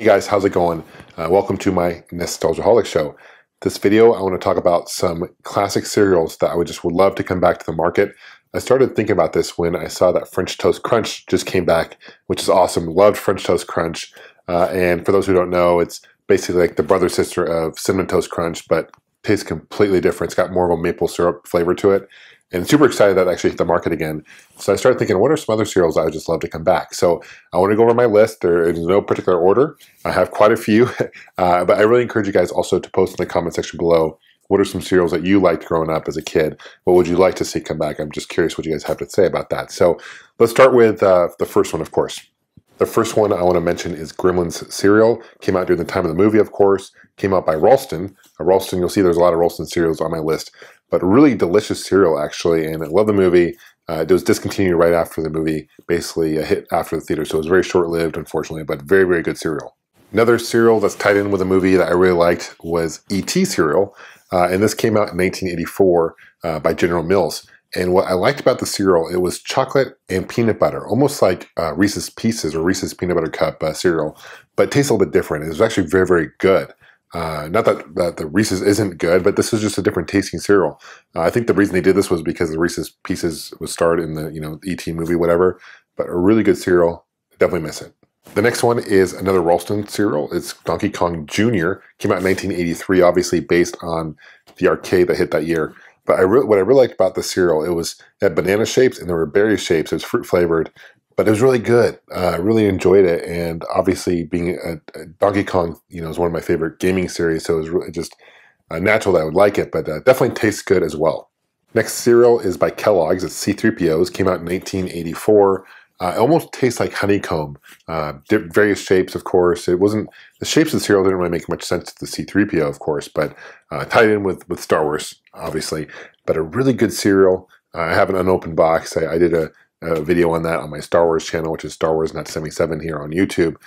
Hey guys, how's it going? Welcome to my NEStalgiaholic show. This video, I want to talk about some classic cereals that would love to come back to the market. I started thinking about this when I saw that French Toast Crunch just came back, which is awesome. Loved French Toast Crunch. And for those who don't know, it's basically like the brother sister of Cinnamon Toast Crunch, but tastes completely different. It's got more of a maple syrup flavor to it. And super excited that actually hit the market again. So I started thinking, what are some other cereals I would just love to come back? So I want to go over my list. There is no particular order. I have quite a few, but I really encourage you guys also to post in the comment section below. What are some cereals that you liked growing up as a kid? What would you like to see come back? I'm just curious what you guys have to say about that. So let's start with the first one, of course. The first one I want to mention is Gremlins Cereal. Came out during the time of the movie, of course. Came out by Ralston. Ralston, you'll see there's a lot of Ralston cereals on my list, but a really delicious cereal, actually, and I love the movie. It was discontinued right after the movie, basically a hit after the theater, so it was very short-lived, unfortunately, but very, very good cereal. Another cereal that's tied in with a movie that I really liked was E.T. cereal, and this came out in 1984 by General Mills. And what I liked about the cereal, it was chocolate and peanut butter, almost like Reese's Pieces or Reese's Peanut Butter Cup cereal, but it tastes a little bit different. It was actually very, very good. Not that the Reese's isn't good, but this is just a different tasting cereal. I think the reason they did this was because the Reese's Pieces was starred in the E.T. movie, whatever. But a really good cereal. Definitely miss it. The next one is another Ralston cereal. It's Donkey Kong Jr. Came out in 1983, obviously based on the arcade that hit that year. But what I really liked about the cereal, it had banana shapes and there were berry shapes. It was fruit flavored, but it was really good. I really enjoyed it, and obviously being a Donkey Kong, is one of my favorite gaming series, so it was really just natural that I would like it. But definitely tastes good as well. Next cereal is by Kellogg's. It's C-3POs. Came out in 1984. It almost tastes like honeycomb. Various shapes, of course. The shapes of the cereal didn't really make much sense to the C-3PO, of course, but tied in with Star Wars, obviously. But a really good cereal. I have an unopened box. I did a video on that on my Star Wars channel, which is Star Wars Not 77 here on YouTube.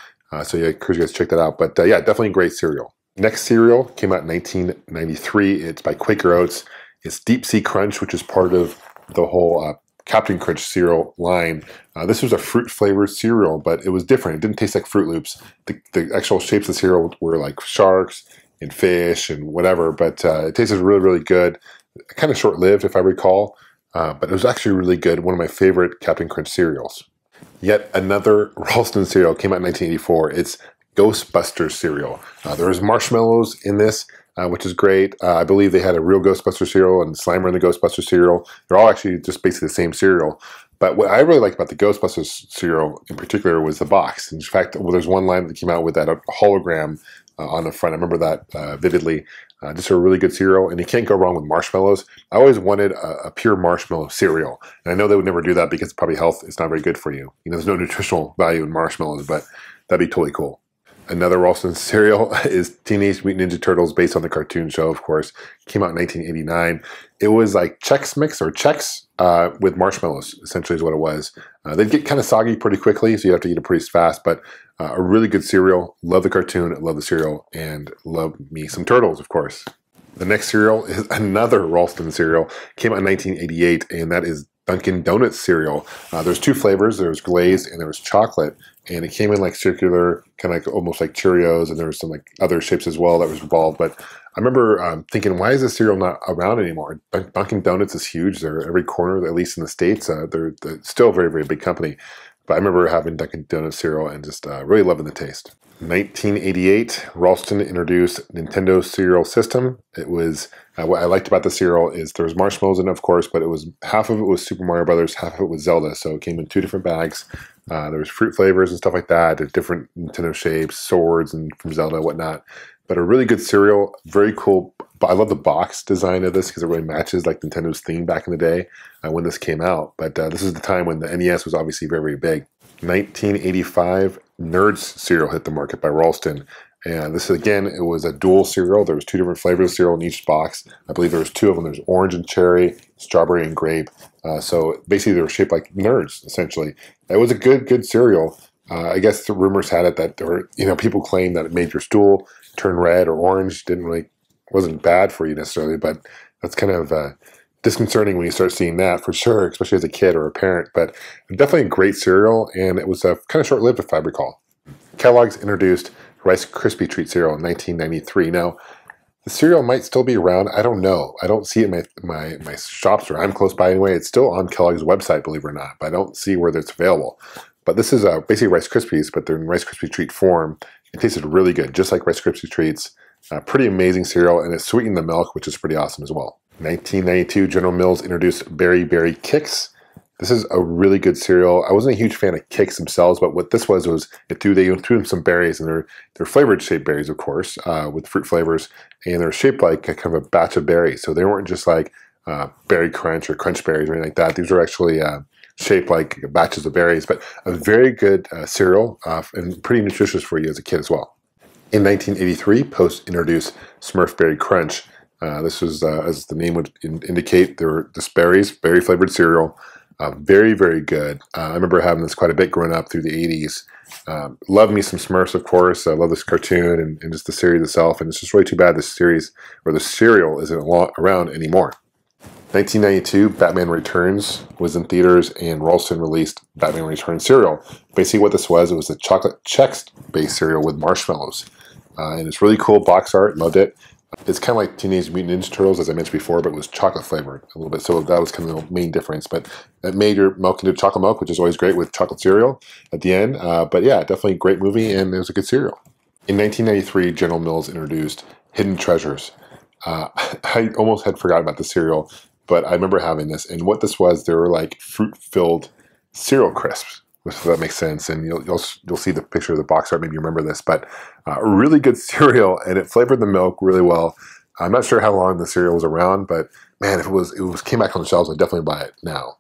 So yeah, I encourage you guys to check that out. But yeah, definitely a great cereal. Next cereal came out in 1993. It's by Quaker Oats. It's Deep Sea Crunch, which is part of the whole Captain Crunch cereal line. This was a fruit-flavored cereal, but it was different. It didn't taste like Fruit Loops. The actual shapes of the cereal were like sharks and fish and whatever, but it tasted really, really good. Kind of short-lived, if I recall, but it was actually really good. One of my favorite Captain Crunch cereals. Yet another Ralston cereal came out in 1984. It's Ghostbusters Cereal. There was marshmallows in this, which is great. I believe they had a real Ghostbuster cereal and Slimer and the Ghostbuster cereal. They're all actually just basically the same cereal. But what I really liked about the Ghostbusters cereal in particular was the box. In fact, there's one line that came out with that hologram on the front. I remember that vividly. Just a really good cereal, and you can't go wrong with marshmallows. I always wanted a pure marshmallow cereal, and I know they would never do that because probably it's not very good for you. There's no nutritional value in marshmallows, but that'd be totally cool. Another Ralston cereal is Teenage Mutant Ninja Turtles, based on the cartoon show, of course. Came out in 1989. It was like Chex Mix or Chex with marshmallows, essentially is what it was. They'd get kind of soggy pretty quickly, so you have to eat it pretty fast, but a really good cereal. Love the cartoon, love the cereal, and love me some turtles, of course. The next cereal is another Ralston cereal. Came out in 1988, and that is Dunkin' Donuts cereal. There's two flavors. There was glazed and there was chocolate, and it came in like circular, kind of like almost like Cheerios, and there was some like other shapes as well that was involved. But I remember thinking, why is this cereal not around anymore? Dunkin' Donuts is huge. They're every corner, at least in the States. They're still a very, very big company. But I remember having Dunkin' Donuts cereal and just really loving the taste. 1988, Ralston introduced Nintendo Cereal System. It was what I liked about the cereal is there was marshmallows in it, of course, but half of it was Super Mario Brothers, half of it was Zelda. So it came in two different bags. There was fruit flavors and stuff like that, different Nintendo shapes, swords, and from Zelda and whatnot. But a really good cereal, very cool. I love the box design of this because it really matches like Nintendo's theme back in the day when this came out. But this is the time when the NES was obviously very, very big. 1985, Nerds cereal hit the market by Ralston. And this, again, it was a dual cereal. There was two different flavors of cereal in each box. I believe there was two of them. There's orange and cherry, strawberry and grape. So basically they were shaped like nerds, essentially. It was a good cereal. I guess the rumors had it that, or people claim that it made your stool turn red or orange. Wasn't bad for you necessarily, but that's kind of disconcerting when you start seeing that, for sure, especially as a kid or a parent. But definitely a great cereal, and it was kind of short-lived, if I recall. Kellogg's introduced Rice Krispie Treat cereal in 1993. Now, the cereal might still be around. I don't know. I don't see it in my shops where I'm close by anyway. It's still on Kellogg's website, believe it or not, but I don't see where it's available. But this is basically Rice Krispies, but they're in Rice Krispie Treat form. It tasted really good, just like Rice Krispie Treats. Pretty amazing cereal, and it sweetened the milk, which is pretty awesome as well. 1992, General Mills introduced Berry Berry Kix. This is a really good cereal. I wasn't a huge fan of Kix themselves, but what this was they threw in some berries, and they're flavored shaped berries, of course, with fruit flavors, and they're shaped like a kind of a batch of berries. So they weren't just like berry crunch or crunch berries or anything like that. These are actually shaped like batches of berries, but a very good cereal and pretty nutritious for you as a kid as well. In 1983, Post introduced Smurf Berry Crunch. This was, as the name would indicate, they were just berries, berry flavored cereal. Very, very good. I remember having this quite a bit growing up through the 80s. Love me some Smurfs, of course. I love this cartoon and just the series itself. And it's just really too bad this series, or the cereal, isn't around anymore. 1992, Batman Returns was in theaters, and Ralston released Batman Returns cereal. Basically what this was, it was a chocolate Chex-based cereal with marshmallows. And it's really cool box art, loved it. It's kind of like Teenage Mutant Ninja Turtles, as I mentioned before, but it was chocolate flavored a little bit. So that was kind of the main difference. But it made your milk into chocolate milk, which is always great with chocolate cereal at the end. But yeah, definitely a great movie, and it was a good cereal. In 1993, General Mills introduced Hidden Treasures. I almost had forgotten about the cereal, but I remember having this. And what this was, they were like fruit-filled cereal crisps, if that makes sense. And you'll see the picture of the box art, maybe you remember this. But a really good cereal, and it flavored the milk really well. I'm not sure how long the cereal was around, but man, if it came back on the shelves, I'd definitely buy it now.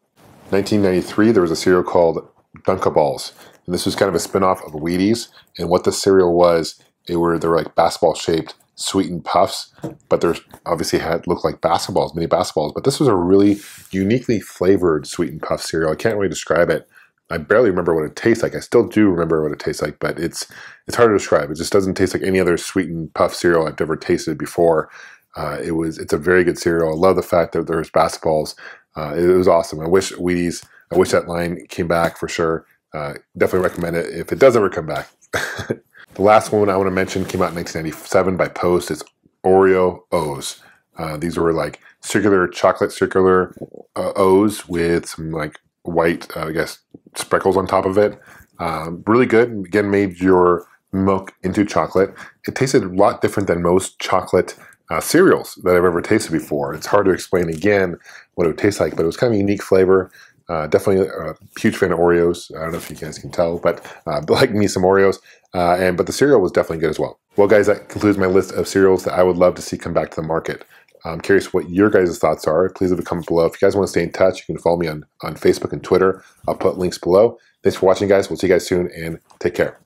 1993, there was a cereal called Danke Balls. And this was kind of a spin-off of Wheaties. And what the cereal was, they're like basketball-shaped sweetened puffs, but there's obviously looked like basketballs, mini basketballs. But this was a really uniquely flavored sweetened puff cereal. I can't really describe it. I barely remember what it tastes like. I still do remember what it tastes like, but it's hard to describe. It just doesn't taste like any other sweetened puff cereal I've ever tasted before. It's a very good cereal. I love the fact that there's basketballs. It was awesome. I wish that line came back for sure. Definitely recommend it if it does ever come back. The last one I want to mention came out in 1997 by Post. It's Oreos. These were like chocolate circular O's with some like white, I guess, sprinkles on top of it. Really good. Again, made your milk into chocolate. It tasted a lot different than most chocolate cereals that I've ever tasted before. It's hard to explain again what it would taste like, but it was kind of a unique flavor. Definitely a huge fan of Oreos. I don't know if you guys can tell, but like me some Oreos. But the cereal was definitely good as well. Well, guys, that concludes my list of cereals that I would love to see come back to the market. I'm curious what your guys' thoughts are. Please leave a comment below. If you guys want to stay in touch, you can follow me on Facebook and Twitter. I'll put links below. Thanks for watching, guys. We'll see you guys soon, and take care.